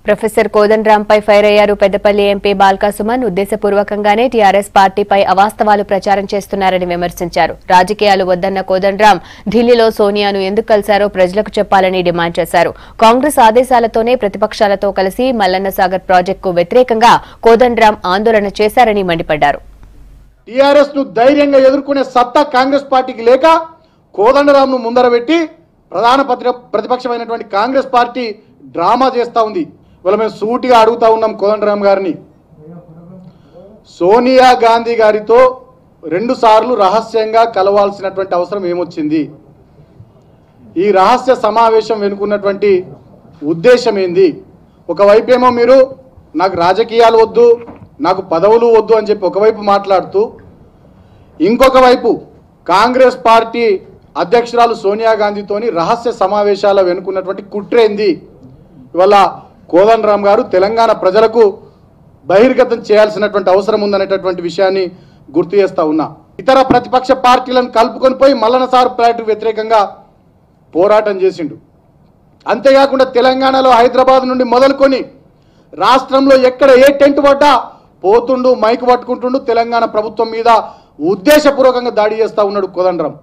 Professor Kodandaram పై fire అయ్యారు Peddapalli MP Balka Suman. ఉద్దేశపూర్వకంగానే TRS పార్టీపై అవాస్తవాలు ప్రచారం చేస్తున్నారని విమర్శించారు. రాజకీయాలు వద్దన్న కోదండరాం ఢిల్లీలో సోనియాను ఎందుకు కలిశారో ప్రజలకు చెప్పాలని డిమాండ్ చేశారు. కాంగ్రెస్ ఆదేశాలతోనే ప్రతిపక్షాలతో కలిసి మల్లన్న సాగర్ ప్రాజెక్టుకు వ్యతిరేకంగా కోదండరాం ఆందోళన చేశారని మండిపడ్డారు. టీఆర్ఎస్ ను ధైర్యంగా ఎదుర్కొనే సత్తా కాంగ్రెస్ పార్టీకి లేక కోదండరాంను ముందరబెట్టి ప్రధాన ప్రతిపక్షమైనటువంటి కాంగ్రెస్ పార్టీ డ్రామా చేస్తూ ఉంది. ఇవాళ మేము సూటిగా అడుగుతా ఉన్నాం కోదండరాం గారిని, సోనియా గాంధీ గారితో 2 సార్లు రహస్యంగా కలవాల్సినటువంటి అవసరం ఏమొచ్చింది? ఈ రహస్య సమావేశం వెనుకున్నటువంటి ఉద్దేశం ఏంది? ఒకవైపేమో మీరు నాకు రాజకీయాలు వద్దు, నాకు పదవులు వద్దు అని చెప్పి ఒకవైపు మాట్లాడుతూ, ఇంకొక వైపు కాంగ్రెస్ పార్టీ అధ్యక్షురాలు సోనియా గాంధీతోని రహస్య సమావేశాల వెనుకున్నటువంటి కుట్రేంది? ఇవాళ కోదండరాం గారు తెలంగాణ ప్రజలకు బహిర్గతం చేయాల్సినటువంటి అవసరం ఉందనేటటువంటి విషయాన్ని గుర్తు చేస్తా ఉన్నా. ఇతర ప్రతిపక్ష పార్టీలను కలుపుకొని పోయి మల్లన్న సాగర్ ప్రాజెక్టుకు వ్యతిరేకంగా పోరాటం చేసిండు. అంతేకాకుండా తెలంగాణలో హైదరాబాద్ నుండి మొదలుకొని రాష్ట్రంలో ఎక్కడ ఏ టెంట్ పడ్డా పోతుండు, మైకు పట్టుకుంటుండు, తెలంగాణ ప్రభుత్వం మీద ఉద్దేశపూర్వకంగా దాడి చేస్తూ ఉన్నాడు కోదండరాం.